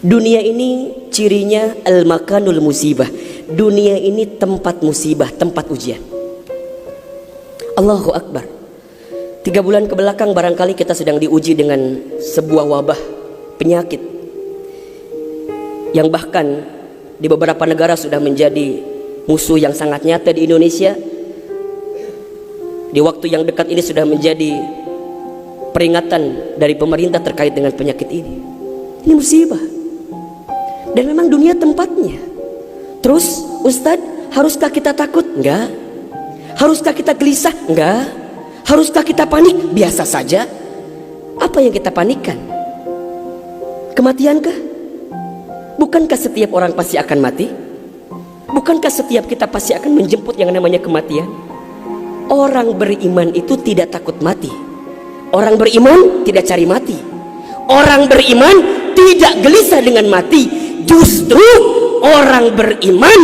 Dunia ini cirinya al-makanul musibah. Dunia ini tempat musibah, tempat ujian. Allahu Akbar. 3 bulan ke belakang barangkali kita sedang diuji dengan sebuah wabah penyakit yang bahkan di beberapa negara sudah menjadi musuh yang sangat nyata. Di Indonesia di waktu yang dekat ini sudah menjadi peringatan dari pemerintah terkait dengan penyakit ini. Ini musibah. Dan memang dunia tempatnya. Terus Ustadz, haruskah kita takut? Enggak. Haruskah kita gelisah? Enggak. Haruskah kita panik? Biasa saja. Apa yang kita panikkan? Kematiankah? Bukankah setiap orang pasti akan mati? Bukankah setiap kita pasti akan menjemput yang namanya kematian? Orang beriman itu tidak takut mati. Orang beriman tidak cari mati. Orang beriman tidak gelisah dengan mati. Justru orang beriman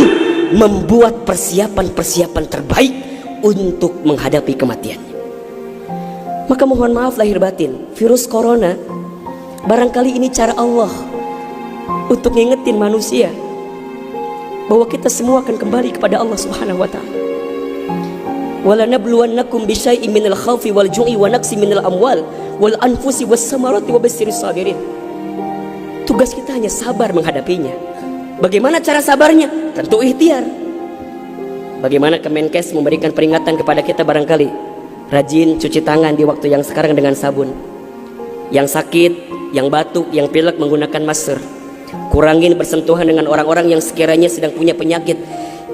membuat persiapan-persiapan terbaik untuk menghadapi kematian. Maka mohon maaf lahir batin, virus corona barangkali ini cara Allah untuk ngingetin manusia bahwa kita semua akan kembali kepada Allah Subhanahu wa taala. Wala nabluwannakum bisyai'in minal khaufi wal ju'i wa naqsi minal amwal wal anfusi was samarati wa basyirish sabirin. Tugas kita hanya sabar menghadapinya. Bagaimana cara sabarnya? Tentu ikhtiar. Bagaimana Kemenkes memberikan peringatan kepada kita barangkali? Rajin cuci tangan di waktu yang sekarang dengan sabun. Yang sakit, yang batuk, yang pilek menggunakan masker. Kurangin bersentuhan dengan orang-orang yang sekiranya sedang punya penyakit.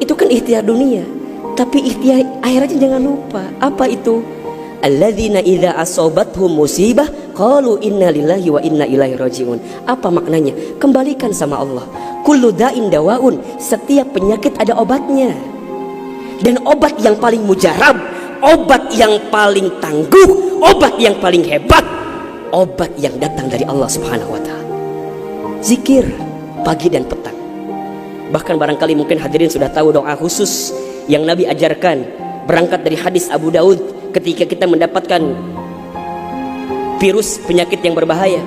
Itu kan ikhtiar dunia. Tapi ikhtiar akhiratnya jangan lupa. Apa itu? Alladzina idza asobathum musibah qalu inna lillahi wa inna ilaihi rajiun. Apa maknanya? Kembalikan sama Allah. Kullu da'in dawaun. Setiap penyakit ada obatnya. Dan obat yang paling mujarab, obat yang paling tangguh, obat yang paling hebat, obat yang datang dari Allah Subhanahu wa taala. Zikir pagi dan petang. Bahkan barangkali mungkin hadirin sudah tahu doa khusus yang Nabi ajarkan berangkat dari hadis Abu Daud ketika kita mendapatkan virus penyakit yang berbahaya.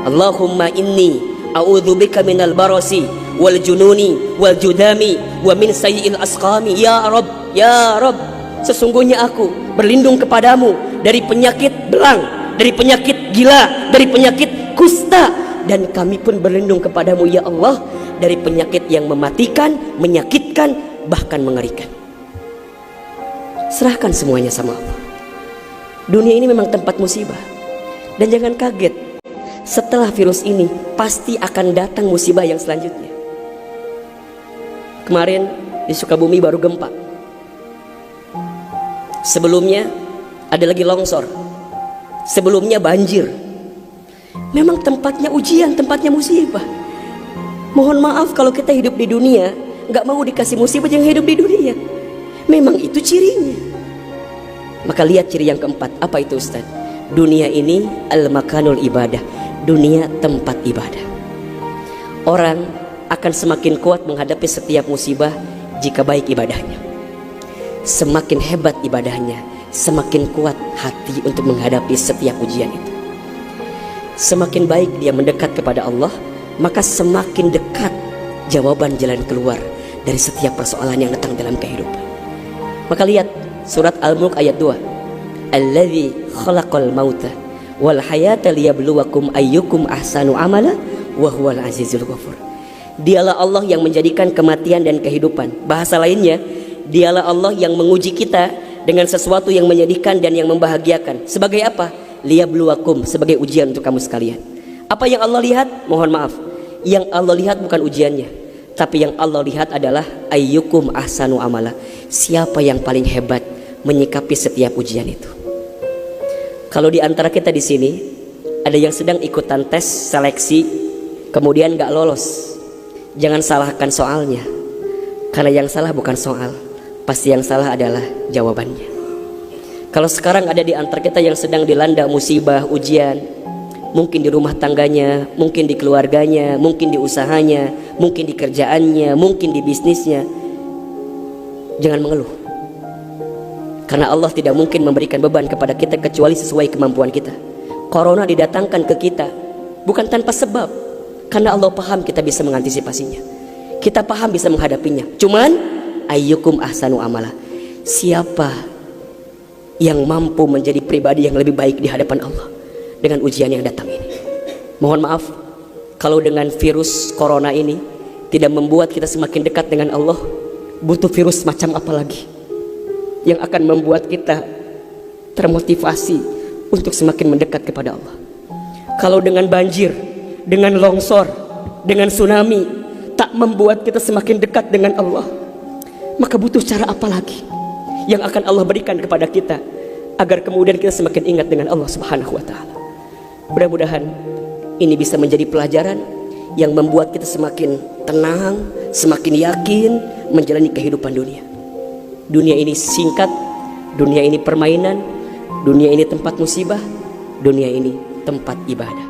Allahumma inni a'udzubika minal barasi wal jununi wal judami wa min sayyi'il asqami. Ya Rabb, ya Rabb, sesungguhnya aku berlindung kepadamu dari penyakit belang, dari penyakit gila, dari penyakit kusta, dan kami pun berlindung kepadamu ya Allah dari penyakit yang mematikan, menyakitkan, bahkan mengerikan. Serahkan semuanya sama Allah. Dunia ini memang tempat musibah. Dan jangan kaget, setelah virus ini pasti akan datang musibah yang selanjutnya. Kemarin di Sukabumi baru gempa. Sebelumnya ada lagi longsor. Sebelumnya banjir. Memang tempatnya ujian, tempatnya musibah. Mohon maaf kalau kita hidup di dunia gak mau dikasih musibah, jangan hidup di dunia. Memang itu cirinya. Maka lihat ciri yang keempat. Apa itu Ustaz? Dunia ini al-makanul ibadah. Dunia tempat ibadah. Orang akan semakin kuat menghadapi setiap musibah jika baik ibadahnya. Semakin hebat ibadahnya, semakin kuat hati untuk menghadapi setiap ujian itu. Semakin baik dia mendekat kepada Allah, maka semakin dekat jawaban jalan keluar dari setiap persoalan yang datang dalam kehidupan. Maka lihat surat Al-Mulk ayat 2. Alladzi khalaqal mauta wal hayata liyabluwakum ayyukum ahsanu amala wa huwal azizul ghafur. Dialah Allah yang menjadikan kematian dan kehidupan. Bahasa lainnya, dialah Allah yang menguji kita dengan sesuatu yang menyedihkan dan yang membahagiakan. Sebagai apa? Liyabluwakum, sebagai ujian untuk kamu sekalian. Apa yang Allah lihat? Mohon maaf, yang Allah lihat bukan ujiannya, tapi yang Allah lihat adalah ayyukum ahsanu amala. Siapa yang paling hebat menyikapi setiap ujian itu. Kalau di antara kita di sini ada yang sedang ikutan tes seleksi kemudian gak lolos, jangan salahkan soalnya, karena yang salah bukan soal, pasti yang salah adalah jawabannya. Kalau sekarang ada di antara kita yang sedang dilanda musibah, ujian, mungkin di rumah tangganya, mungkin di keluarganya, mungkin di usahanya, mungkin di kerjaannya, mungkin di bisnisnya, jangan mengeluh. Karena Allah tidak mungkin memberikan beban kepada kita kecuali sesuai kemampuan kita. Corona didatangkan ke kita bukan tanpa sebab. Karena Allah paham kita bisa mengantisipasinya, kita paham bisa menghadapinya. Cuman ayyukum ahsanu amala, siapa yang mampu menjadi pribadi yang lebih baik di hadapan Allah dengan ujian yang datang ini. Mohon maaf kalau dengan virus corona ini tidak membuat kita semakin dekat dengan Allah, butuh virus macam apa lagi yang akan membuat kita termotivasi untuk semakin mendekat kepada Allah. Kalau dengan banjir, dengan longsor, dengan tsunami tak membuat kita semakin dekat dengan Allah, maka butuh cara apa lagi yang akan Allah berikan kepada kita agar kemudian kita semakin ingat dengan Allah Subhanahu wa Ta'ala. Mudah-mudahan ini bisa menjadi pelajaran yang membuat kita semakin tenang, semakin yakin menjalani kehidupan dunia. Dunia ini singkat, dunia ini permainan, dunia ini tempat musibah, dunia ini tempat ibadah.